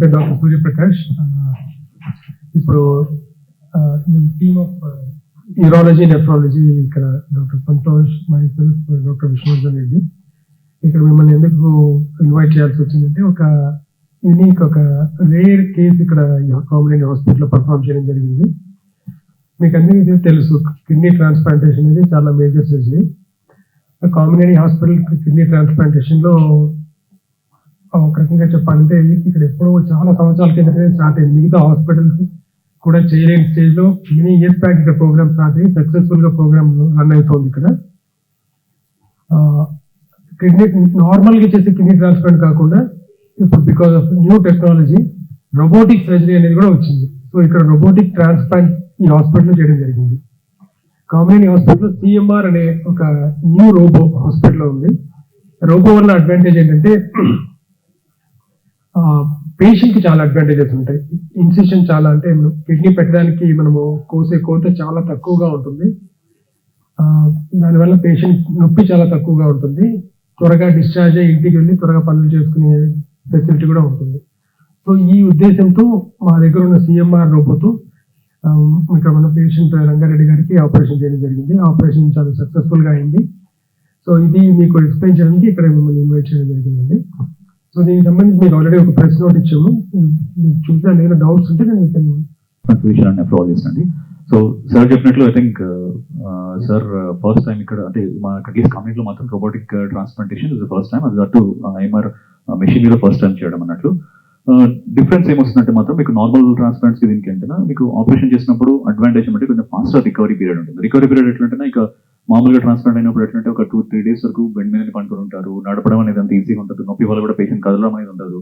పేరు డాక్టర్ సూర్యప్రకాష్. ఇప్పుడు team of urology nephrology ఇక్కడ doctor Santosh, myself, doctor Vishnuvardhan Reddy ఇక్కడ మిమ్మల్ని ఎందుకు ఇన్వైట్ చేయాల్సి వచ్చిందంటే ఒక యూనిక్ ఒక రేర్ కేసు ఇక్కడ కామినేని హాస్పిటల్లో పర్ఫామ్ చేయడం జరిగింది. మీకు అందరికీ తెలుసు కిడ్నీ ట్రాన్స్ప్లాంటేషన్ అనేది చాలా major surgery. Kamineni hospital kidney transplantation లో ఒక రకంగా చెప్పాలంటే ఇక్కడ ఎప్పుడో చాలా సంవత్సరాల కిందటే స్టార్ట్ అయింది. మిగతా హాస్పిటల్స్ కూడా చేయలేని స్టేజ్ లో మెనీ ఇయర్స్ బ్యాక్ ఇక్కడ ప్రోగ్రామ్ స్టార్ట్ అయ్యి సక్సెస్ఫుల్ గా ప్రోగ్రామ్ రన్ అవుతుంది. ఇక్కడ కిడ్నీ నార్మల్ గా చేసే కిడ్నీ ట్రాన్స్ప్లాంట్ కాకుండా ఇప్పుడు because of new technology robotic surgery అనేది కూడా వచ్చింది. సో ఇక్కడ రోబోటిక్ ట్రాన్స్ప్లాంట్ ఈ హాస్పిటల్లో చేయడం జరిగింది. కామినేని హాస్పిటల్ సిఎంఆర్ అనే ఒక న్యూ రోబో హాస్పిటల్లో ఉంది. రోబో వల్ల అడ్వాంటేజ్ ఏంటంటే పేషెంట్ కి చాలా అడ్వాంటేజెస్ ఉంటాయి. ఇన్సిషన్ చాలా అంటే కిడ్నీ పెట్టడానికి మనము కోసే కోత చాలా తక్కువగా ఉంటుంది. దానివల్ల పేషెంట్ నొప్పి చాలా తక్కువగా ఉంటుంది. త్వరగా డిశ్చార్జ్ అయ్యి ఇంటికి వెళ్ళి త్వరగా పనులు చేసుకునే ఫెసిలిటీ కూడా ఉంటుంది. సో ఈ ఉద్దేశంతో మా దగ్గర ఉన్న సిఎంఆర్ రోబోతో ఇక్కడ మన పేషెంట్ రంగారెడ్డి గారికి ఆపరేషన్ చేయడం జరిగింది. ఆపరేషన్ చాలా సక్సెస్ఫుల్ గా అయింది. సో ఇది మీకు ఎక్స్ప్లెయిన్ చేయడానికి ఇక్కడ మిమ్మల్ని ఇన్వైట్ చేయడం జరిగిందండి. సో దీనికి సంబంధించి మీకు ఆల్రెడీ ఒక ప్రెస్ నోట్ ఇచ్చాము. చూసా నేను డౌట్స్ ఉంటే నేను కన్ఫ్యూజన్ అండ్ నెఫ్రాలజిస్ట్ అండి. సో సార్ చెప్పినట్లు I think sir first time ఇక్కడ అంటే మా అట్లీస్ట్ కంపెనీలో మాత్రం robotic transplantation is the first time. అది అటు ఐఎంఆర్ మెషిన్ మీద ఫస్ట్ టైం చేయడం అన్నట్లు. డిఫరెన్స్ ఏమొస్తుందంటే మాత్రం మీకు నార్మల్ ట్రాన్స్ప్లాంట్స్ దీనికి ఏంటంటే మీకు ఆపరేషన్ చేసినప్పుడు అడ్వాంటేజ్ అంటే కొంచెం ఫాస్టర్ రికవరీ పీరియడ్ ఉంటుంది. రికవరీ పీరియడ్ ఎట్లంటే ఇక మామూలుగా ట్రాన్స్ప్లాంట్ అయినప్పుడు ఎట్లంటే ఒక 2-3 days వరకు బెడ్ మీద పండుకొని ఉంటారు. నడపడం అనేది అంత ఈజీగా ఉంటుంది. నొప్పి వల్ల కూడా పేషెంట్ కదలడం అనేది ఉండదు.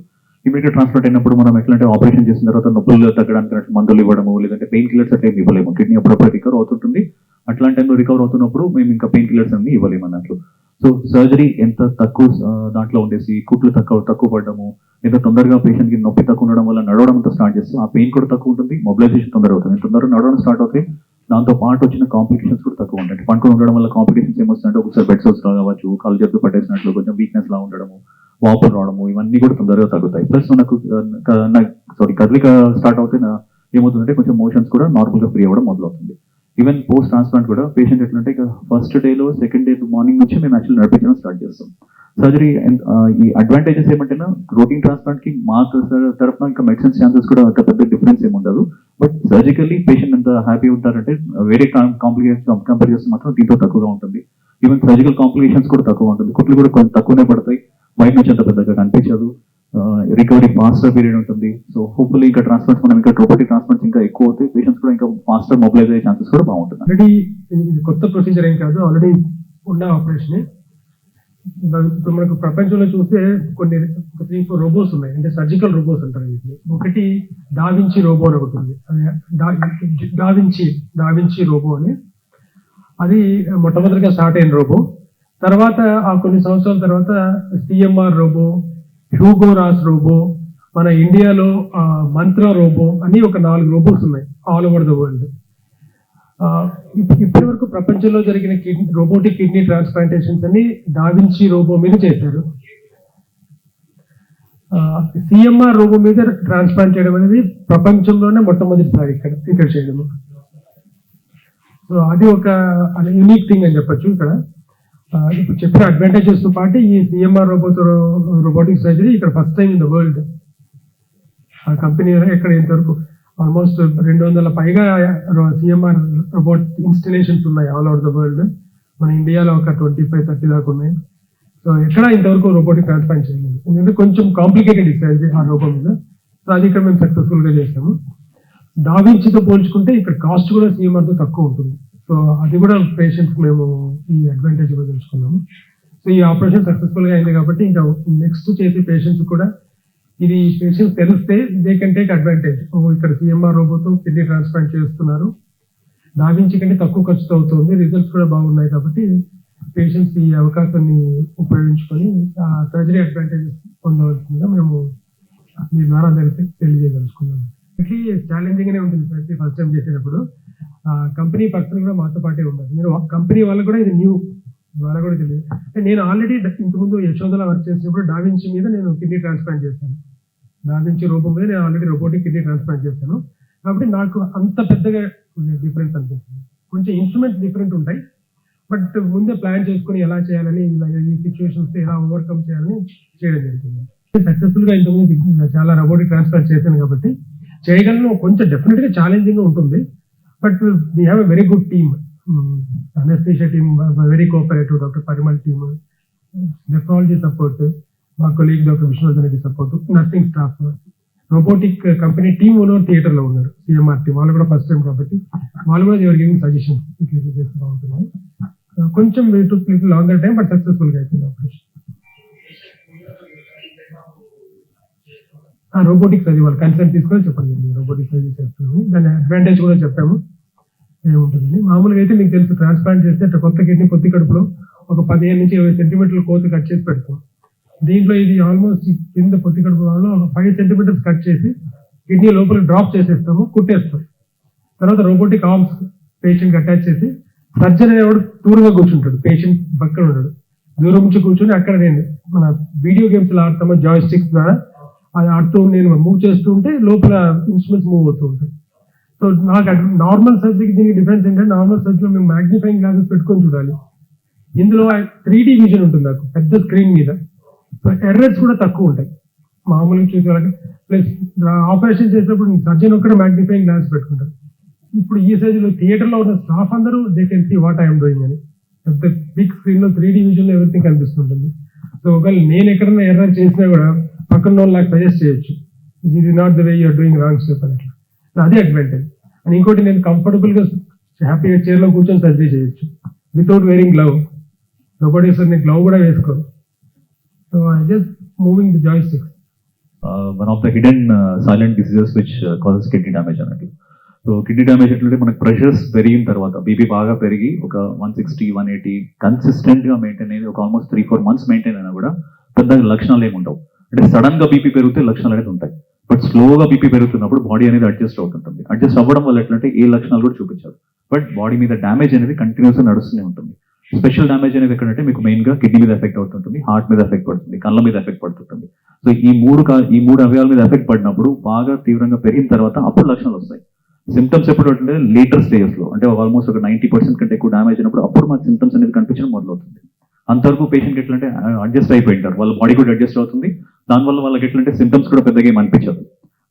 ఇమీడియట్ ట్రాన్స్ప్లాంట్ అయినప్పుడు మనం ఎట్లంటే ఆపరేషన్ చేసిన తర్వాత నొప్పులు తగ్గడానికి మందులు ఇవ్వడము లేదంటే పెయిన్ కిల్లర్స్ అట్లా ఇవ్వలేము. కిడ్నీ అప్పుడప్పుడు రికవర్ అవుతుంటుంది. అట్లాంటి టైంలో రికవర్ అవుతున్నప్పుడు మేము ఇంకా పెయిన్ కిల్లర్స్ అన్ని ఇవ్వలేము అన్నట్లు. సో సర్జరీ ఎంత తక్కువ దాంట్లో ఉండేసి కుట్లు తక్కువ పడడము లేదా తొందరగా పేషెంట్ కి నొప్పి తక్కువ ఉండడం వల్ల నడవడం అంతా స్టార్ట్ చేస్తే ఆ పెయిన్ కూడా తక్కువ ఉంటుంది. మొబిలైజేషన్ తొందరగా అవుతుంది. తొందరగా నడవడం స్టార్ట్ అవుతాయి. దాంతో పాటు వచ్చిన కాంప్లికేషన్స్ కూడా తక్కువ ఉంటాయి. పండుకొని ఉండడం వల్ల కాంప్లికేషన్స్ ఏమొస్తుందంటే ఒకసారి బెడ్ సోర్స్ కావచ్చు, కాళ్ళు జబ్బు పట్టేసినట్లు కొంచెం వీక్నెస్ లా ఉండడము, వాపులు రావడము ఇవన్నీ కూడా తొందరగా తగ్గుతాయి. ప్లస్ మనకు కదలిక స్టార్ట్ అవుతే ఏమవుతుందంటే కొంచెం మోషన్స్ కూడా నార్మల్ గా ఫ్రీ అవ్వడం మొదలవుతుంది. ఈవెన్ పోస్ట్ ట్రాన్స్ప్లాంట్ కూడా పేషెంట్ ఎట్లంటే ఇక ఫస్ట్ డేలో సెకండ్ డే మార్నింగ్ నుంచి మేము యాక్చువల్లీ నడిపించడం స్టార్ట్ చేస్తాం. సర్జరీ ఈ అడ్వాంటేజెస్ ఏమంటేనా రొటీన్ ట్రాన్స్ప్లాంట్ కి మా తరఫున ఇంకా మెడిసిన్స్ ఛాన్సెస్ కూడా అంత పెద్ద డిఫరెన్స్ ఏమి ఉండదు. బట్ సర్జికల్లీ పేషెంట్ ఎంత హ్యాపీ ఉంటారంటే వేరే కాంప్లికేషన్స్ కంపేర్ చేస్తే మాత్రం దీంతో తక్కువగా ఉంటుంది. ఈవెన్ సర్జికల్ కాంప్లికేషన్స్ కూడా తక్కువ ఉంటుంది. కుట్లు కూడా కొంచెం తక్కువనే పడతాయి. బయట నుంచి అంత పెద్దగా కనిపించదు. రికవరీ ఫాస్టర్ పీరియడ్ ఉంటుంది. సో హోప్ఫుల్లీ ఇంకా ట్రాన్స్ప్లాంట్స్ మనం ఇంకా రోబోటిక్ ట్రాన్స్ప్లాంట్స్ ఇంకా ఎక్కువ అవుతాయి. పేషెంట్స్ కూడా ఇంకా ఫాస్టర్ మొబిలైజ్ అయ్యే ఛాన్సెస్ కూడా బాగుంటుంది. ఆల్రెడీ ఇది కొత్త ప్రొసీజర్ ఏం కాదు, ఆల్రెడీ ఉన్న ఆపరేషన్. ఇప్పుడు మనకు ప్రపంచంలో చూస్తే కొన్ని 3-4 రోబోస్ ఉన్నాయి. అంటే సర్జికల్ రోబోస్ అంటారు వీటిని. ఒకటి డావించి రోబో అని ఒకటి ఉంది. డావించి రోబో అని అది మొట్టమొదటిగా స్టార్ట్ అయిన రోబో. తర్వాత ఆ కొన్ని సంవత్సరాల తర్వాత CMR robo, Hugo RAS robo, మన ఇండియాలో మంత్ర రోబో అని ఒక 4 రోబోస్ ఉన్నాయి ఆల్ ఓవర్ ద వరల్డ్. ఇప్పటి వరకు ప్రపంచంలో జరిగిన రోబోటిక్ కిడ్నీ ట్రాన్స్ప్లాంటేషన్స్ అని డావించి రోబో మీద చేశారు. సిఎంఆర్ రోబో మీద ట్రాన్స్ప్లాంట్ చేయడం అనేది ప్రపంచంలోనే మొట్టమొదటిసారి ఇక్కడ చేయడము. సో అది ఒక యూనిక్ థింగ్ అని చెప్పచ్చు. ఇక్కడ ఇప్పుడు చెప్పిన అడ్వాంటేజెస్ తో పాటు ఈ సిఎంఆర్ రోబోటిక్ సర్జరీ ఇక్కడ first time in the world. ఆ కంపెనీ ఎక్కడ ఇంతవరకు ఆల్మోస్ట్ 200 పైగా సిఎంఆర్ రోబోట్ ఇన్స్టలేషన్స్ ఉన్నాయి ఆల్ ఓవర్ ద వరల్డ్. మన ఇండియాలో ఒక 25-30 దాకా ఉన్నాయి. సో ఎక్కడ ఇంతవరకు రోబోటిక్ ట్రాన్స్ప్లాంట్ చేయలేదు. ఎందుకంటే కొంచెం కాంప్లికేటెడ్ ఇస్తుంది ఆ రోబో మీద. సో అది ఇక్కడ మేము సక్సెస్ఫుల్ గా చేసాము. డావించితో పోల్చుకుంటే ఇక్కడ కాస్ట్ కూడా సిఎంఆర్ తో తక్కువ ఉంటుంది. సో అది కూడా పేషెంట్స్ మేము ఈ అడ్వాంటేజ్ కూడా తెలుసుకున్నాము. సో ఈ ఆపరేషన్ సక్సెస్ఫుల్ గా అయింది కాబట్టి ఇంకా నెక్స్ట్ చేసే పేషెంట్స్ కూడా ఇది పేషెంట్స్ తెలిస్తే దే కెన్ టేక్ అడ్వాంటేజ్. ఇక్కడ సిఎంఆర్ రోబోతో కిడ్నీ ట్రాన్స్ప్లాంట్ చేస్తున్నారు, డావించి కంటే తక్కువ ఖర్చుతో అవుతుంది, రిజల్ట్స్ కూడా బాగున్నాయి. కాబట్టి పేషెంట్స్ ఈ అవకాశాన్ని ఉపయోగించుకొని సర్జరీ అడ్వాంటేజెస్ పొందవలసిందిగా మేము మీ ద్వారా అందరికీ తెలియజేయదలుచుకున్నాము. ఛాలెంజింగ్ గానే ఉంటుంది సర్జరీ ఫస్ట్ టైం చేసేటప్పుడు. కంపెనీ పర్సన్ కూడా మాతో పాటే ఉన్నారు. మీరు కంపెనీ వాళ్ళకు కూడా ఇది న్యూ, వాళ్ళకు కూడా తెలియదు. నేను ఆల్రెడీ ఇంతకుముందు యశోదలో వర్క్ చేసినప్పుడు డావించి మీద నేను కిడ్నీ ట్రాన్స్ప్లాంట్ చేశాను. డావించి రోబో మీద నేను ఆల్రెడీ రోబోటిక్ కిడ్నీ ట్రాన్స్ప్లాంట్ చేశాను కాబట్టి నాకు అంత పెద్దగా డిఫరెన్స్ అనిపిస్తుంది. కొంచెం ఇన్స్ట్రుమెంట్స్ డిఫరెంట్ ఉంటాయి, బట్ ముందే ప్లాన్ చేసుకుని ఎలా చేయాలని, ఈ సిచ్యువేషన్స్ ఎలా ఓవర్కమ్ చేయాలని చేయడం జరుగుతుంది. సక్సెస్ఫుల్ గా ఇంతకుముందు చాలా రోబోటిక్ ట్రాన్స్ప్లాంట్ చేశాను కాబట్టి చేయగలను. కొంచెం డెఫినెట్ గా ఛాలెంజింగ్ ఉంటుంది, but we have a very good team. Anaesthesia team very cooperative, doctor Parimal team, nephrology support, మా colleague doctor Vishnuvardhan Reddy support, nursing staff, robotic company team owner theatre లో ఉన్నారు, సిఎంఆర్ టీమ్, వాళ్ళు కూడా ఫస్ట్ టైం కాబట్టి వాళ్ళు కూడా ఎవరు గివింగ్ సజెషన్స్ ఇట్లా చేస్తూ ఉంటున్నారు. కొంచెం took little longer time, but successful గా అయిపోయింది ఆపరేషన్. రోబోటిక్స్ అది వాళ్ళు కన్సల్ట్ తీసుకొని చెప్పండి, రోబోటిక్స్ అది చేస్తున్నాము, దాని అడ్వాంటేజ్ కూడా చెప్పాము ఏముంటుందని. మామూలుగా అయితే మీకు తెలుసు, ట్రాన్స్ప్లాంట్ చేస్తే కొత్త కిడ్నీ పొత్తి కడుపులో ఒక 15 నుంచి 20 సెంటీమీటర్ల కోత కట్ చేసి పెడతాం. దీంట్లో ఇది ఆల్మోస్ట్ కింద పొత్తి కడుపులో 5 సెంటీమీటర్స్ కట్ చేసి కిడ్నీ లోపల డ్రాప్ చేసేస్తాము, కుట్టేస్తాం. తర్వాత రోబోటిక్ ఆర్మ్స్ పేషెంట్ అటాచ్ చేసి, సర్జన్ అనేవాడు దూరంగా కూర్చుంటాడు, పేషెంట్ పక్కన ఉన్నాడు, దూరం నుంచి కూర్చొని అక్కడ నేను మన వీడియో గేమ్స్ ఆడతాము జాయ్ స్టిక్స్ ద్వారా, అది ఆడుతూ నేను మూవ్ చేస్తూ ఉంటే లోపల ఇన్స్ట్రుమెంట్స్ మూవ్ అవుతూ ఉంటాయి. సో నాకు నార్మల్ సర్జరీకి దీనికి డిఫరెన్స్ ఏంటంటే, నార్మల్ సర్జరీలో మేము మ్యాగ్నిఫైయింగ్ గ్లాసెస్ పెట్టుకొని చూడాలి, ఇందులో 3D విజన్ ఉంటుంది నాకు పెద్ద స్క్రీన్ మీద. సో ఎర్రర్స్ కూడా తక్కువ ఉంటాయి మామూలుగా చూసే వాళ్ళకి. ప్లస్ ఆపరేషన్ చేసినప్పుడు సర్జన్ ఒక్కడ మ్యాగ్నిఫైయింగ్ గ్లాస్ పెట్టుకుంటారు. ఇప్పుడు ఈ సైజులో థియేటర్లో ఉన్న స్టాఫ్ అందరూ they can see what I'm doing అని, పెద్ద బిగ్ స్క్రీన్ లో 3D విజన్ లో ఎవ్రీథింగ్ కనిపిస్తుంటుంది. సో ఒకవేళ నేను ఎక్కడన్నా ఎర్రర్ చేసినా కూడా పక్కన వాళ్ళు నాకు సజెస్ట్ చేయొచ్చు, ఇది not the way you're doing wrong step అని. అదే అడ్వాంటేజ్. అండ్ ఇంకోటి, నేను కంఫర్టబుల్ గా హ్యాపీగా చైర్ లో కూర్చొని సర్జరీ చేయొచ్చు వితౌట్ వేరింగ్ గ్లవ్. రోబోటిక్స్ నేను గ్లవ్ కూడా వేసుకోను. So I just moving the joysticks. One of the hidden silent diseases which causes kidney damage అన్నట్టు. సో కిడ్నీ డ్యామేజ్ ఎట్లంటే, మనకు ప్రెషర్స్ పెరిగిన తర్వాత బీపీ బాగా పెరిగి ఒక 160, 180 కన్సిస్టెంట్ గా మెయింటైన్ అయ్యేది ఒక ఆల్మోస్ట్ 3-4 మంత్స్ మెయింటైన్ అయినా కూడా పెద్ద లక్షణాలు ఏమి ఉండవు. అంటే సడన్ గా బీపీ పెరిగితే లక్షణాలు అనేది ఉంటాయి, బట్ స్లోగా బీపీ పెరుగుతున్నప్పుడు బాడీ అనేది అడ్జస్ట్ అవుతుంటుంది. అడ్జస్ట్ అవ్వడం వల్ల ఎట్లంటే ఏ లక్షణాలు కూడా చూపించారు, బట్ బాడీ మీద డ్యామేజ్ అనేది కంటిన్యూస్ గా నడుస్తూనే ఉంటుంది. స్పెషల్ డ్యామేజ్ అనేది ఎక్కడంటే మీకు మెయిన్ గా కిడ్నీ మీద ఎఫెక్ట్ అవుతుంటుంది, హార్ట్ మీద ఎఫెక్ట్ పడుతుంది, కళ్ళ మీద ఎఫెక్ట్ పడుతుంటుంది. సో ఈ మూడు అవయవాల మీద ఎఫెక్ట్ పడినప్పుడు బాగా తీవ్రంగా పెరిగిన తర్వాత అప్పుడు లక్షణాలు వస్తాయి. సిమ్టమ్స్ ఎప్పుడు అంటే లేటర్ స్టేజెస్ లో, అంటే ఆల్మోస్ట్ ఒక 90% కంటే ఎక్కువ డ్యామేజ్ అయినప్పుడు అప్పుడు మనకు సిమ్టమ్స్ అనేది కనిపించడం మొదలవుతుంది. అంతవరకు పేషెంట్ ఎట్లంటే అడ్జస్ట్ అయిపోయింటారు, వాళ్ళ బాడీ కూడా అడ్జస్ట్ అవుతుంది, దానివల్ల వాళ్ళకి ఎట్లంటే సిమ్టమ్స్ కూడా పెద్దగా ఏం అనిపించదు.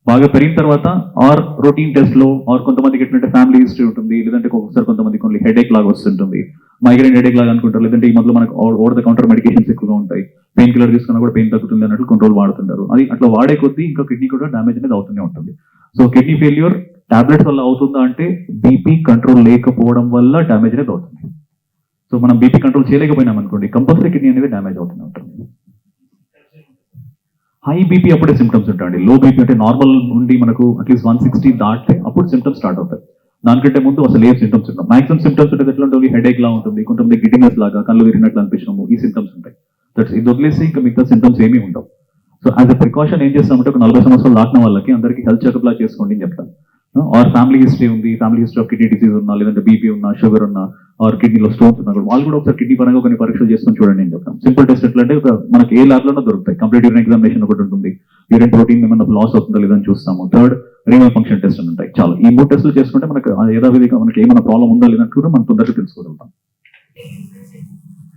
బాగా పెరిగిన తర్వాత ఆర్ రొటీన్ టెస్ట్ లో, ఆర్ కొంతమందికి ఎట్లంటే ఫ్యామిలీ హిస్టరీ ఉంటుంది, లేదంటే ఒక్కొక్కసారి కొంతమంది కొన్ని హెడేక్ లాగా వస్తుంటుంది, మైగ్రేన్ హెడేక్ లాగా అనుకుంటారు, లేదంటే ఈ మధ్యలో మనకు ఓవర్ ద కౌంటర్ మెడికేషన్స్ ఎక్కువగా ఉంటాయి, పెయిన్ కిల్లర్ తీసుకున్నా కూడా పెయిన్ తగ్గుతుంది అన్నట్లు కొన్ని రోజులు వాడుతుంటారు. అది అట్లా వాడే కొద్దీ ఇంకా కిడ్నీ కూడా డ్యామేజ్ అనేది అవుతూనే ఉంటుంది. సో కిడ్నీ ఫెయిల్యూర్ టాబ్లెట్స్ వల్ల అవుతుందా అంటే, బీపీ కంట్రోల్ లేకపోవడం వల్ల డ్యామేజ్ అనేది అవుతుంది. సో మనం బీపీ కంట్రోల్ చేయలేకపోయినాం అనుకోండి, కంపల్సరీ కిడ్నీ అనేది డ్యామేజ్ అవుతూనే ఉంటుంది. హై బీపీ అప్పుడే సిమ్టమ్స్ ఉంటాయండి. లో బీపీ అంటే నార్మల్ నుండి మనకు అట్లీస్ట్ 160 దాటితే అప్పుడు సిమ్టమ్స్ స్టార్ట్ అవుతాయి. దానికంటే ముందు అసలు ఏ సిమ్టమ్స్ ఉంటాయి. మాక్సిమం సిమ్టమ్స్ ఉంటుంది ఎట్లా ఉంటుంది, హెడేక్ లా ఉంటుంది, కొంతమంది గిడ్డినెస్ లాగా, కళ్ళు విరిగినట్లు అనిపించడము, ఈ సిమ్టమ్స్ ఉంటాయి. దట్స్ ఇది వదిలేసి ఇంకా మిగతా సిమ్టమ్స్ ఏమీ ఉండవు. సో యాజ్ అ ప్రికాషన్ ఏం చేస్తామంటే, ఒక 40 సంవత్సరాలు దాటిన వాళ్ళకి అందరికీ హెల్త్ చెకప్ లా చేసుకోండి అని చెప్తాను. ఆర్ ఫ్యామిలీ హిస్టరీ ఉంది, family history of kidney disease ఉన్నా, లేదంటే బీపీ ఉన్నా, షుగర్ ఉన్నా, ఆర్ కిడ్నీలో స్టోన్స్ ఉన్నా కూడా వాళ్ళు కూడా ఒకసారి కిడ్నీ పరంగా కొన్ని పరీక్షలు చేసుకొని చూడండి అని చెప్తాం. సింపుల్ టెస్ట్ ఎట్లా అంటే, మనకి ఏ ల్యాబ్ లోనో దొరుకుతాయి. కంప్లీట్ యూరిన్ ఎగ్జామినేషన్ ఒకటి ఉంటుంది, యూరిన్ ప్రోటీన్ ఏమైనా లాస్ అవుతుందో లేదని చూస్తాము. థర్డ్ రీనల్ ఫంక్షన్ టెస్ట్ అని ఉంటాయి. చాలా ఈ 3 టెస్టులు చేసుకుంటే మనకు యథావిధిగా మనకి ఏమైనా ప్రాబ్లం ఉందా లేదంటే కూడా మనం తొందరగా తెలుసుకోగలుగుతాం.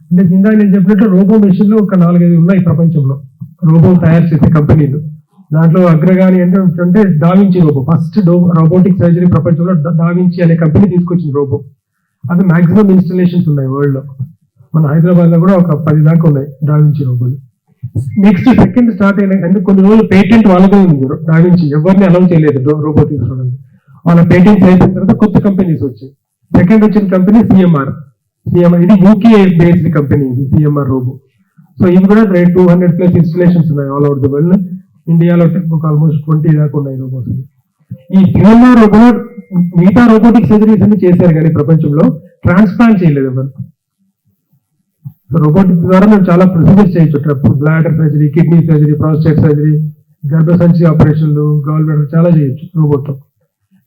అంటే ఇందాక నేను చెప్పినట్టు రోబో మెషిన్లు ఒక 4-5 ఉన్నాయి ప్రపంచంలో, రోబో తయారు చేసే కంపెనీలు. దాంట్లో అగ్రగాని అంటే డావించి రోబో, ఫస్ట్ రోబోటిక్ సర్జరీ ప్రపంచంలో డావించి అనే కంపెనీ తీసుకొచ్చింది రోబో. అది మాక్సిమం ఇన్స్టాలేషన్స్ ఉన్నాయి వరల్డ్ లో. మన హైదరాబాద్ లో కూడా ఒక 10 దాకా ఉన్నాయి డావించి రోబోలు. నెక్స్ట్ సెకండ్ స్టార్ట్ అయిన అంటే కొన్ని రోజులు పేటెంట్ వాళ్ళదే ఉంది డావించి, ఎవరిని అలౌ చేయలేదు రోబో తీసుకోవడానికి. వాళ్ళ పేటెంట్ అయిపోయిన తర్వాత కొత్త కంపెనీస్ వచ్చాయి. సెకండ్ వచ్చిన కంపెనీ సిఎంఆర్, ఇది యూకే బేస్డ్ కంపెనీ, ఇది సిఎంఆర్ రోబో. సో ఇది కూడా 200+ ఇన్స్టాలేషన్స్ ఉన్నాయి ఆల్ ఓవర్ ది వరల్డ్. ఇండియాలో ఒక ఆల్మోస్ట్ 20 దాకా ఉన్నాయి రోబోస్. ఈ సిఎంఆర్ రోబో మిగతా రోబోటిక్ సర్జరీస్ అన్ని చేశారు కానీ ప్రపంచంలో ట్రాన్స్ప్లాంట్ చేయలేదు ఎవరు. సో రోబోటిక్ ద్వారా మేము చాలా ప్రొసీజర్స్ చేయొచ్చు, bladder surgery, kidney surgery, prostate surgery, గర్భసంచి ఆపరేషన్లు, గాల్ బ్లాడర్ చాలా చేయొచ్చు రోబోట్.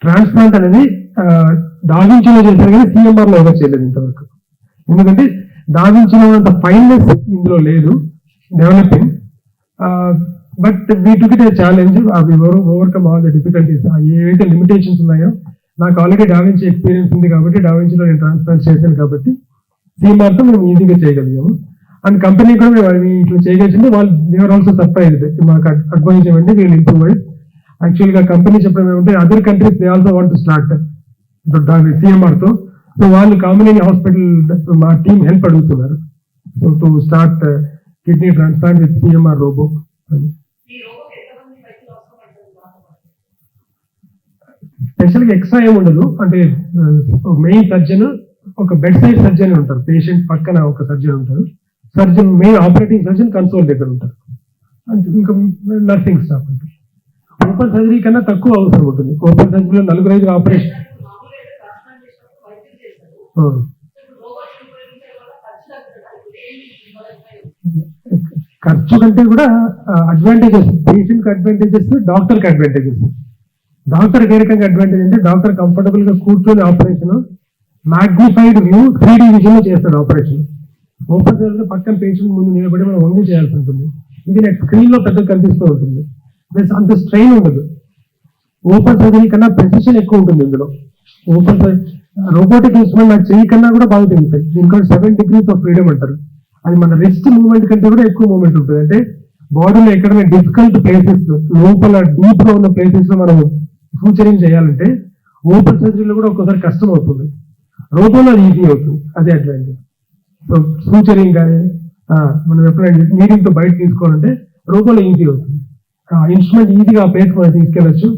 ట్రాన్స్ప్లాంట్ అనేది డావించిలో చేశారు కానీ సిఎంఆర్ లో ఎవరు చేయలేదు ఇంతవరకు. ఎందుకంటే డావించిలో అంత ఫైన్నెస్ ఇందులో లేదు, developing. But we took it A challenge, అవి ఓవర్కమ్ ఆల్ ద డిఫికల్టీస్. ఏవైతే లిమిటేషన్స్ ఉన్నాయో, నాకు ఆల్రెడీ డావించి ఎక్స్పీరియన్స్ ఉంది కాబట్టి, డావించిలో నేను ట్రాన్స్ప్లాంట్ చేశాను కాబట్టి CMR తో మేము ఈజీగా చేయగలిగాము. అండ్ కంపెనీ కూడా మేము అవి ఇట్లా చేయగలిగింది. వాళ్ళు దేవర్ ఆల్సో సర్ప్రైజ్డ్, మాకు అడ్వైజ్ ఇవ్వండి, వీళ్ళు ఇంప్రూవైజ్. యాక్చువల్ గా కంపెనీ చెప్పడం ఏమంటే other countries they also want to start CMR తో. సో వాళ్ళు కామినేని హాస్పిటల్ మా టీం హెల్ప్ అడుగుతున్నారు. So to start kidney transplant with CMR robo. Special గా ఎక్స్ట్రా ఏమి ఉండదు. అంటే మెయిన్ సర్జన్, ఒక బెడ్ సైడ్ సర్జన్ ఉంటారు, పేషెంట్ పక్కన ఒక సర్జన్ ఉంటారు. Surgeon main operating surgeon console దగ్గర ఉంటారు. ఇంకా నర్సింగ్ స్టాఫ్ ఉంటుంది. ఓపెన్ సర్జరీ కన్నా తక్కువ అవసరం ఉంటుంది. ఓపెన్ సర్జరీలో 4-5 ఆపరేషన్. ఖర్చు కంటే కూడా అడ్వాంటేజెస్, పేషెంట్ కి అడ్వాంటేజెస్, డాక్టర్ కి అడ్వాంటేజెస్. డాక్టర్ ఏ రకంగా అడ్వాంటేజ్ అంటే, డాక్టర్ కంఫర్టబుల్ గా కూర్చొని operation magnified view 3D vision లో చేస్తాడు ఆపరేషన్. ఓపెన్ సర్జరీ పక్కన పేషెంట్ ముందు నిలబడి మనం వంగి చేయాల్సి ఉంటుంది. ఇది నాకు స్క్రీన్ లో పెద్ద కనిపిస్తూ ఉంటుంది, ప్లస్ అంత స్ట్రెయిన్ ఉండదు. ఓపెన్ సర్జరీ కన్నా ప్రెసిషన్ ఎక్కువ ఉంటుంది ఇందులో. ఓపెన్ రోబోటిక్ ఇన్స్ట్రుమెంట్ నాకు చెయ్యి కన్నా కూడా బాగా తిరుగుతాయి. దీనికి 7 degrees ఆఫ్ ఫ్రీడమ్ అంటారు. అది మన రిస్ట్ మూవ్మెంట్ కంటే కూడా ఎక్కువ మూవ్మెంట్ ఉంటుంది. అంటే బాడీలో ఎక్కడైనా డిఫికల్ట్ ప్లేసెస్, లోపల డీప్ లో ఉన్న ప్లేసెస్ లో మనం ఫ్యూచరింగ్ చేయాలంటే ఓపెన్ సర్జరీలో కూడా ఒక్కోసారి కష్టం అవుతుంది. రోబోలో అది ఈజీ అవుతుంది, అదే అడ్వాంటేజ్. సో ఫ్యూచరింగ్ కానీ మనం ఎప్పుడైనా నీడింగ్ తో బయట తీసుకోవాలంటే రోబోలో ఈజీ అవుతుంది. ఇన్స్ట్రుమెంట్ ఈజీగా ఆ ప్లేస్ మనం తీసుకెళ్ళచ్చు.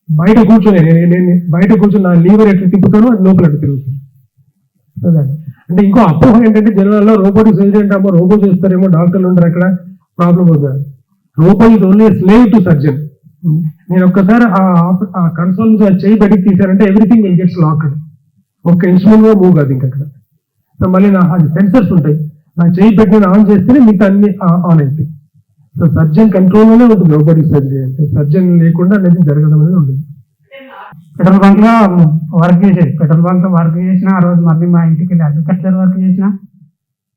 బయట కూర్చొని నేను బయట కూర్చొని నా లీవర్ ఎట్లా తిప్పుతానో అది లోపల ఎట్లా తిరుగుతుంది. అంటే ఇంకో అపోహ ఏంటంటే జనాల్లో రోబోటిక్ సర్జరీ అంటే అమ్మో రోబో చేస్తారేమో, డాక్టర్లు ఉంటారు అక్కడ, ప్రాబ్లం అవుతుంది. Robo is only slave to surgeon. నేను ఒక్కసారి ఆ కన్సోల్ నుంచి చేయి బయటికి తీశారంటే ఎవ్రీథింగ్ విల్ గెట్స్ లాక్డ్. ఒక్క ఇన్స్ట్రుమెంట్ కూడా మూవ్ కాదు ఇంకక్కడ. సో మళ్ళీ అది సెన్సర్స్ ఉంటాయి, నా చేయి పెట్టి నేను ఆన్ చేస్తేనే మిగతా అన్ని ఆన్ అవుతాయి. సో సర్జన్ కంట్రోల్లోనే ఉంటుంది రోబోటిక్ సర్జరీ అంటే. సర్జన్ లేకుండా అనేది జరగడం అనేది ఉంటుంది. పెట్రోల్ బంక్ లో వర్క్ చేసేది. పెట్రోల్ బంక్ లో వర్క్ చేసిన ఆ రోజు మళ్ళీ మా ఇంటికి వెళ్ళి అగ్రికల్చర్ వర్క్ చేసిన.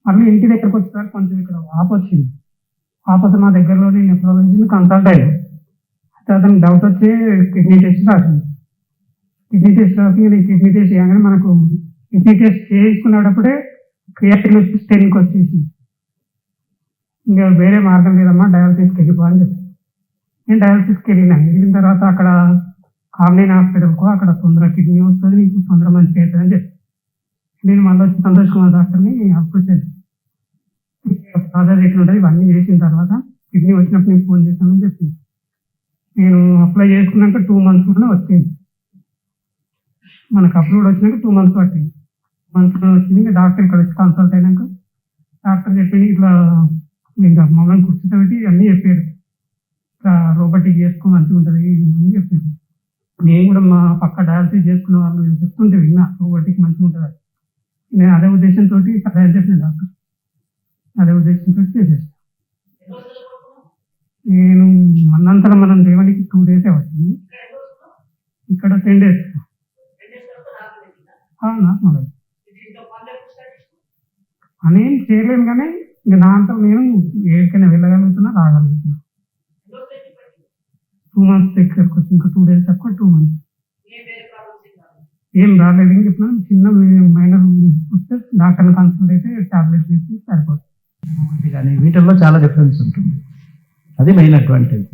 మళ్ళీ ఇంటి దగ్గరకు వచ్చేసరికి కొంచెం ఇక్కడ వాపు వచ్చింది. వాపు మా దగ్గరలోని నెఫ్రాలజీని కన్సల్ట్ అయ్యాను. అతనికి డౌట్ వచ్చి కిడ్నీ టెస్ట్ రాసింది. కిడ్నీ టెస్ట్ రాసి కిడ్నీ టెస్ట్ చేయగానే మనకు కిడ్నీ టెస్ట్ చేసుకునేటప్పుడే క్రియాటినిన్ 10కి వచ్చేసింది. ఇంకా వేరే మార్గం లేదమ్మా, డయాలసిస్కి వెళ్ళిపోవాలని చెప్పి నేను డయాలసిస్కి వెళ్ళిన తర్వాత అక్కడ కామినేని హాస్పిటల్కు అక్కడ తొందరగా కిడ్నీ వస్తుంది, నీకు తొందరగా మంచి అవుతుంది అని చెప్పి నేను మళ్ళీ వచ్చి సంతోష్ కుమార్ డాక్టర్ని అప్రోచ్ చేశాను. ప్రాసెస్ ఎట్లుంటుంది ఇవన్నీ చేసిన తర్వాత కిడ్నీ వచ్చినప్పుడు నేను ఫోన్ చేస్తానని చెప్పింది. నేను అప్లై చేసుకున్నాక 2 months వచ్చింది. మనకు అప్రూవ్డ్ వచ్చినాక 2 months పట్టింది. మంత్స్లో వచ్చింది. ఇంకా డాక్టర్ ఇక్కడ వచ్చి కన్సల్ట్ అయినాక డాక్టర్ చెప్పింది ఇట్లా ఇంకా మమ్మల్ని కూర్చోబెట్టి అన్నీ చెప్పాడు, ఇట్లా రోబోటిక్ చేసుకో మంచిగా ఉంటుంది అని చెప్పింది. నేను కూడా మా పక్క డయాలసిస్ చేసుకున్న వాళ్ళు చెప్తుంటే విన్నా రోబోటిక్ మంచిగా ఉంటుంది. నేను అదే ఉద్దేశంతో సహాయం చేసిన డాక్టర్, అదే ఉద్దేశంతో చేసేసాను. నేను మన్నంతలో మనం దేవునికి 2 days వచ్చింది, ఇక్కడ 10 days. అనేం చేయలేము కానీ ఇంకా నా అంతా నేను ఎక్కడికైనా వెళ్ళగలుగుతున్నా, రాగలుగుతున్నా. 2 months దగ్గరకు వచ్చి ఇంకా 2 days తక్కువ 2 months ఏం రాలేదు. ఇంక చెప్పిన చిన్న మైనర్ వస్తే డాక్టర్ని కన్సల్ట్ అయితే టాబ్లెట్స్ ఇచ్చి సరిపోతుంది. కానీ వీటిల్లో చాలా డిఫరెన్స్ ఉంటుంది, అది మెయిన్ అడ్వాంటేజ్.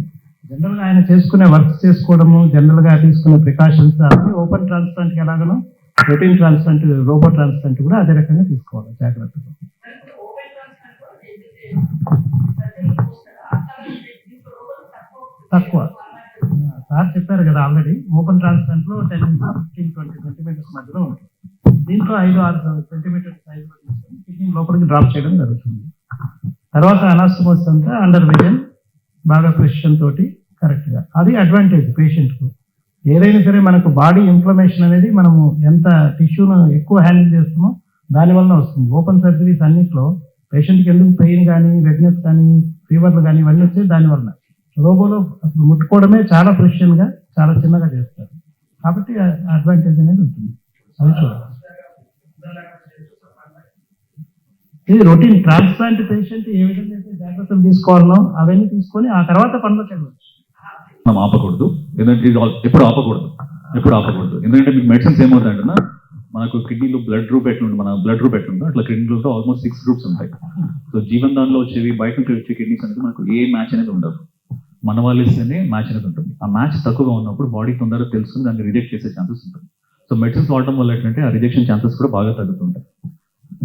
జనరల్గా ఆయన చేసుకునే వర్క్స్ చేసుకోవడము, జనరల్గా తీసుకునే ప్రికాషన్స్ అన్నీ ఓపెన్ ట్రాన్స్ప్లాంట్కి ఎలాగనో రొటీన్ ట్రాన్స్ప్లాంట్, రోబో ట్రాన్స్ప్లాంట్ కూడా అదే రకంగా తీసుకోవాలి జాగ్రత్తగా. తక్కువ సార్ చెప్పారు కదా ఆల్రెడీ, ఓపెన్ ట్రాన్స్ప్లాంట్ లో 10 నుంచి 15-20 centimeters మధ్యలో ఉంటుంది. దీంట్లో 5-6 centimeters సైజులో తీసుకొని కిడ్నీ లోపలికి డ్రాప్ చేయడం జరుగుతుంది. తర్వాత అనాస్టమోసిస్ అంతా అండర్ విజన్ బాగా ప్రెసిషన్ తోటి కరెక్ట్గా, అది అడ్వాంటేజ్ పేషెంట్కు. ఏదైనా సరే మనకు బాడీ ఇన్ఫ్లమేషన్ అనేది మనము ఎంత టిష్యూను ఎక్కువ హ్యాండిల్ చేస్తామో దానివల్ల వస్తుంది. ఓపెన్ సర్జరీస్ అన్నింటిలో పేషెంట్కి ఎందుకు పెయిన్ కానీ, రెడ్నెస్ కానీ, ఫీవర్లు కానీ ఇవన్నీ వచ్చేది దానివల్ల. రోబోలో అసలు ముట్టుకోవడమే చాలా ప్రెసిషన్గా, చాలా చిన్నగా చేస్తారు కాబట్టి అడ్వాంటేజ్ అనేది ఉంటుంది. అది చూడాలి. ఇది రొటీన్ ట్రాన్స్ప్లాంట్ పేషెంట్ ఏ విధంగా అయితే జాగ్రత్తలు తీసుకోవాలనో అవన్నీ తీసుకొని ఆ తర్వాత పనిలోకి వెళ్ళాలి. మనం ఆపకూడదు, ఎందుకంటే ఇది ఎప్పుడు ఆపకూడదు. ఎందుకంటే మీకు మెడిసిన్స్ ఏమవుతాయంటే మనకు కిడ్నీలో బ్లడ్ గ్రూప్ ఎట్లుంటుంది, మన బ్లడ్ గ్రూప్ ఎట్లుందో అట్లా కిడ్నీలో ఆల్మోస్ట్ 6 గ్రూప్స్ ఉంటాయి. సో జీవన్ దానిలో వచ్చేవి బయట నుంచి వచ్చే కిడ్నీస్ అనేది మనకు ఏ మ్యాచ్ అనేది ఉండదు, మన వాళ్ళు ఇస్తేనే మ్యాచ్ అనేది ఉంటుంది. ఆ మ్యాచ్ తక్కువగా ఉన్నప్పుడు బాడీ తొందరగా తెలుసుకుని దాన్ని రిజెక్ట్ చేసే ఛాన్సెస్ ఉంటుంది. సో మెడిసిన్స్ వాడటం వల్ల ఏంటంటే ఆ రిజెక్షన్ ఛాన్సెస్ కూడా బాగా తగ్గుతుంటాయి.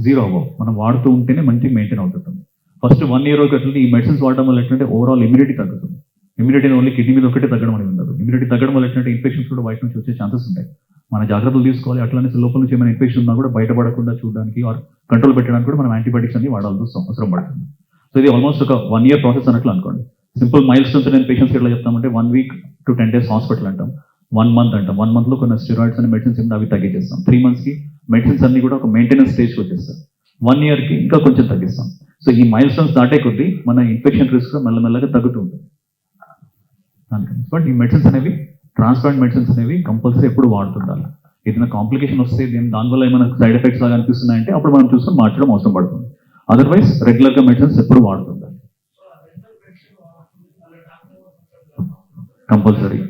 జీరో అవ్వవు, మనం వాడుతూ ఉంటేనే మంచిగా మెయింటైన్ అవుతుంది. ఫస్ట్ 1 year వరకు ఈ మెడిసిన్స్ వాడడం వల్ల ఏంటంటే ఓవరాల్ ఇమ్యూనిటీ తగ్గుతుంది. ఇమ్యూనిటీ ఓన్లీ కిడ్నీ మీద ఒకటే తగ్గడం అనేది ఉండదు. ఇమ్యూనిటీ తగ్గడం వల్ల ఏంటంటే ఇన్ఫెక్షన్స్ కూడా బయట నుంచి వచ్చే ఛాన్సెస్ ఉంటాయి. మన జాగ్రత్తలు తీసుకోవాలి. అట్లానే లోపల నుంచి ఏమైనా ఇన్ఫెక్షన్ ఉన్నా కూడా బయటపడకుండా చూడడానికి ఆర్ కంట్రోల్ పెట్టడానికి కూడా మనం యాంటీబయాటిక్స్ అన్ని వాడాల్సి అవసరం పడుతుంది. సో ఇది ఆల్మోస్ట్ ఒక 1 year ప్రాసెస్ అన్నట్లు అనుకోండి. సింపుల్ మైల్ స్టోన్స్ నేను పేషెంట్స్ ఎట్లా చెప్తామంటే 1 week to 10 days హాస్పిటల్ అంటాం, 1 month అంటాం. 1 month లో కొన్ని స్టెరాయిడ్స్ అనే మెడిసిన్స్ ఏమి అవి తగ్గించేస్తాం. 3 months కి మెడిసిన్స్ అన్ని కూడా ఒక మెయింటెనెన్స్ స్టేజ్కి వచ్చేస్తాం. 1 year కి ఇంకా కొంచెం తగ్గిస్తాం. సో ఈ మైల్ స్టోన్స్ దాటే కొద్దీ మన ఇన్ఫెక్షన్ రిస్క్ మెల్లమెల్లగా తగ్గుతూ ఉంటుంది. బట్ ఈ మెడిసిన్స్ అనేవి ట్రాన్స్ప్లాంట్ మెడిసిన్స్ అనేవి కంపల్సరీ ఎప్పుడు వాడుతుండాలి. ఏదైనా కాంప్లికేషన్ వస్తే దానివల్ల ఏమైనా సైడ్ ఎఫెక్ట్స్ లాగా అనిపిస్తున్నాయంటే అప్పుడు మనం చూసుకొని మార్చడం అవసరం పడుతుంది. అదర్వైజ్ రెగ్యులర్గా మెడిసిన్స్ ఎప్పుడు వాడుతుండాలి కంపల్సరీ.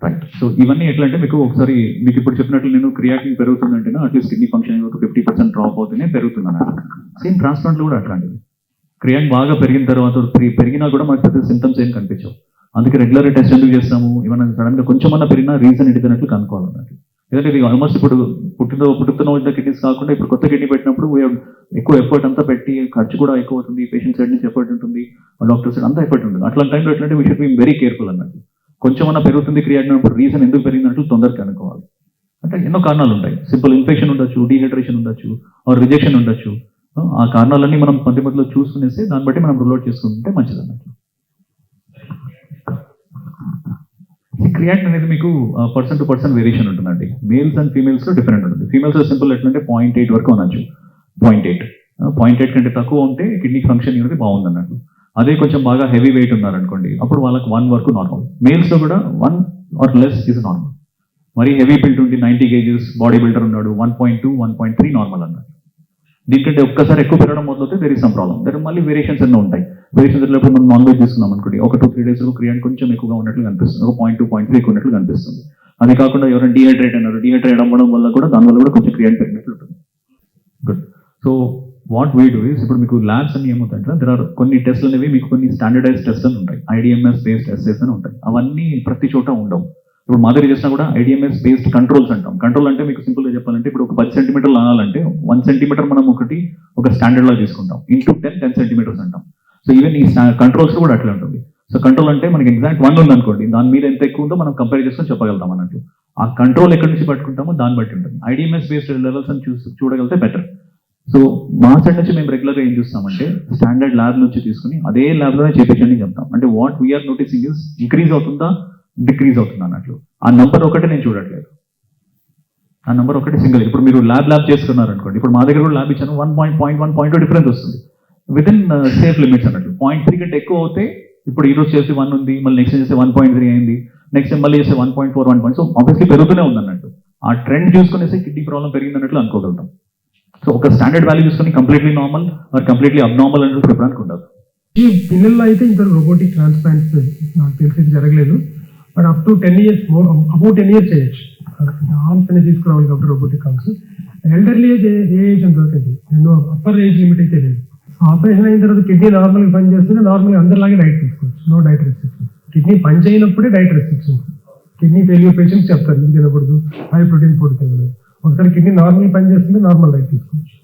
రైట్. సో ఇవన్నీ ఎట్లా అంటే మీకు ఒకసారి మీకు ఇప్పుడు చెప్పినట్లు నేను క్రియాటిన్ పెరుగుతుందంటే అట్లీస్ట్ కిడ్నీ ఫంక్షన్ ఒక 50% డ్రాప్ అవుతూనే పెరుగుతున్నాను. సేమ్ ట్రాన్స్ప్లాంట్లో కూడా అట్లాంటివి క్రియాటిన్ బాగా పెరిగిన తర్వాత పెరిగినా కూడా మనకు పెద్ద సింటమ్స్ ఏం కనిపించవు. అందుకే రెగ్యులర్ టెస్ట్ ఎందుకు చేస్తాము, ఏమైనా సడన్గా కొంచెమన్నా పెరిగినా రీజన్ ఏంటన్నట్లు కనుక్కోవాలన్నట్టు. ఎందుకంటే ఇది ఆల్మోస్ట్ ఇప్పుడు పుట్టుతున్న కిడ్నీస్ కాకుండా ఇప్పుడు కొత్త కిడ్నీ పెట్టినప్పుడు ఎక్కువ ఎఫర్ట్ అంతా పెట్టి ఖర్చు కూడా ఎక్కువ అవుతుంది, పేషెంట్ సైడ్ నుంచి ఎఫర్ట్ ఉంటుంది, డాక్టర్ సైడ్ అంతా ఎఫర్ట్ ఉంటుంది. అట్లాంటి టైంలో ఎట్లంటే we should be very careful అన్నట్టు. కొంచెమన్నా పెరుగుతుంది క్రియాటిన్ అన్నప్పుడు రీజన్ ఎందుకు పెరిగినట్లు తొందరగా కనుక్కోవాలి. అంటే ఎన్నో కారణాలు ఉంటాయి. సింపుల్ ఇన్ఫెక్షన్ ఉండొచ్చు, డీహైడ్రేషన్ ఉండొచ్చు, ఆర్ రిజెక్షన్ ఉండొచ్చు. ఆ కారణాలన్నీ మనం మధ్యలో చూసుకునేసి దాన్ని బట్టి మనం రూల్ అవుట్ చేసుకుంటే మంచిది అన్నట్లు. క్రియాటిన్ అనేది మీకు పర్సన్ టు పర్సన్ వేరియేషన్ ఉంటుందండి. మేల్స్ అండ్ ఫీమేల్స్లో డిఫరెంట్ ఉంటుంది. ఫీమేల్స్ సింపుల్ ఎట్లంటే 0.8 వరకు అనొచ్చు. 0.8 కంటే తక్కువ ఉంటే కిడ్నీ ఫంక్షన్ అనేది బాగుంది అన్నట్టు. అదే కొంచెం బాగా హెవీ వెయిట్ ఉన్నారనుకోండి అప్పుడు వాళ్ళకి 1 వరకు నార్మల్. మేల్స్లో కూడా 1 or less ఇస్ నార్మల్. మరి హెవీ బిల్డ్ ఉండి 90 kgs బాడీ బిల్డర్ ఉన్నాడు 1.2, 1.3 నార్మల్ అన్నట్టు. దీనికంటే ఒక్కసారి ఎక్కువ పెరగడం మొదలవుతే దేర్ ఇస్ సమ్ ప్రాబ్లం. దాని మళ్ళీ వేరియేషన్స్ ఎన్నో ఉంటాయి. వేరియేషన్స్ ఎట్లప్పుడు మనం నాన్ వెజ్ తీసుకున్నాం అనుకోండి, ఒక 2-3 days క్రియాటిన్ కొంచెం ఎక్కువగా ఉన్నట్లు కనిపిస్తుంది, ఒక 0.2, 0.3 ఎక్కువ ఉన్నట్లు కనిపిస్తుంది. అది కాకుండా ఎవరైనా డిహైడ్రేట్ అవ్వడం వల్ల కూడా దానివల్ల కూడా కొంచెం క్రియాటిన్ పెరిగినట్లు ఉంటుంది. Good. So what we do is ఇప్పుడు మీకు ల్యాబ్స్ అన్ని ఏమవుతాయంటే దెర్ ఆర్ కొన్ని టెస్ట్లు అనేవి మీకు కొన్ని స్టాండర్డైజ్ టెస్ట్ అని ఉంటాయి, IDMS బేస్డ్ టెస్ట్స్ అని ఉంటాయి. అవన్నీ ప్రతి చోట ఉండవు. ఇప్పుడు మాదిరి చేసినా కూడా IDMS బేస్డ్ కంట్రోల్స్ అంటాం. కంట్రోల్ అంటే మీకు సింపుల్గా చెప్పాలంటే ఇప్పుడు ఒక 10 centimeters అనాలంటే 1 centimeter మనం ఒక స్టాండర్డ్ లా తీసుకుంటాం, ఇంటూ 10 centimeters అంటాం. సో ఈవెన్ ఈ కంట్రోల్స్ కూడా అట్లా ఉంటుంది. సో కంట్రోల్ అంటే మనకి ఎగ్జాక్ట్ 1 ఉంది అనుకోండి, దాని మీద ఎంత ఎక్కువ ఉందో మనం కంపేర్ చేసుకొని చెప్పగలుగుతాం అన్నట్టు. ఆ కంట్రోల్ ఎక్కడి నుంచి పట్టుకుంటామో దాన్ని బట్టి ఉంటుంది. IDMS బేస్డ్ లెవెల్స్ అని చూడగలిగితే బెటర్. సో మా సైడ్ నుంచి మేము రెగ్యులర్గా ఏం చూస్తామంటే స్టాండర్డ్ ల్యాబ్ నుంచి తీసుకుని అదే ల్యాబ్లోనే చేయించండి చెప్తాం. అంటే what we're noticing is increase అవుతుందా డిక్రీజ్ అవుతుంది అన్నట్లు. ఆ నెంబర్ ఒకటే నేను చూడట్లేదు, ఆ నెంబర్ ఒకటి సింగిల్. ఇప్పుడు మీరు ల్యాబ్ చేసుకున్నారు అనుకోండి, ఇప్పుడు మా దగ్గర కూడా ల్యాబ్ ఇచ్చాను 1.1, 0.2 డిఫరెన్స్ వస్తుంది విత్ ఇన్ సేఫ్ లిమిట్స్ అన్నట్లు. 0.3 కంటే ఎక్కువ అవుతే ఇప్పుడు ఈరోజు చేసి 1 ఉంది, మళ్ళీ నెక్స్ట్ చేస్తే 1.3 అయింది, నెక్స్ట్ టైం మళ్ళీ చేస్తే 1.4, 1. సో ఆబ్వియస్లీ పెరుగుతూనే ఉంది అన్నట్టు. ఆ ట్రెండ్ చూసుకునేసి కిడ్నీ ప్రాబ్లం పెరిగింది అన్నట్లు అనుకోగలుగుతాం. సో ఒక స్టాండర్డ్ వాల్యూ చూసుకొని completely normal or completely abnormal అని చెప్పడానికి ఉండదు. ఈ పిల్లల్లో అయితే ఇంకా రోబోటిక్ ట్రాన్స్ప్లాంట్స్ నాకు తెలిసి జరగలేదు. But up to 10 years about 10 years చేయొచ్చు. ఆర్మ్స్ అనేది తీసుకురావాలి కాబట్టి రోబోటిక్ ఆర్మ్స్. ఎల్డర్లీ ఏజ్ అని దొరకదు, ఎన్నో అప్పర్ ఏజ్ లిమిట్ అయితే లేదు. ఆపరేషన్ అయిన తర్వాత కిడ్నీ నార్మల్గా పని చేస్తుంటే నార్మల్గా అందరిలాగే డైట్ తీసుకోవచ్చు, నో డైట్ రెస్ట్రిక్షన్స్. కిడ్నీ పని చేయనప్పుడే diet restrictions. Kidney failure patients చెప్తారు ఇది తినకూడదు, హై ప్రోటీన్ ఫుడ్ తినకూడదు. ఒకసారి కిడ్నీ నార్మల్ పని చేస్తుంటే నార్మల్ డైట్ తీసుకోవచ్చు.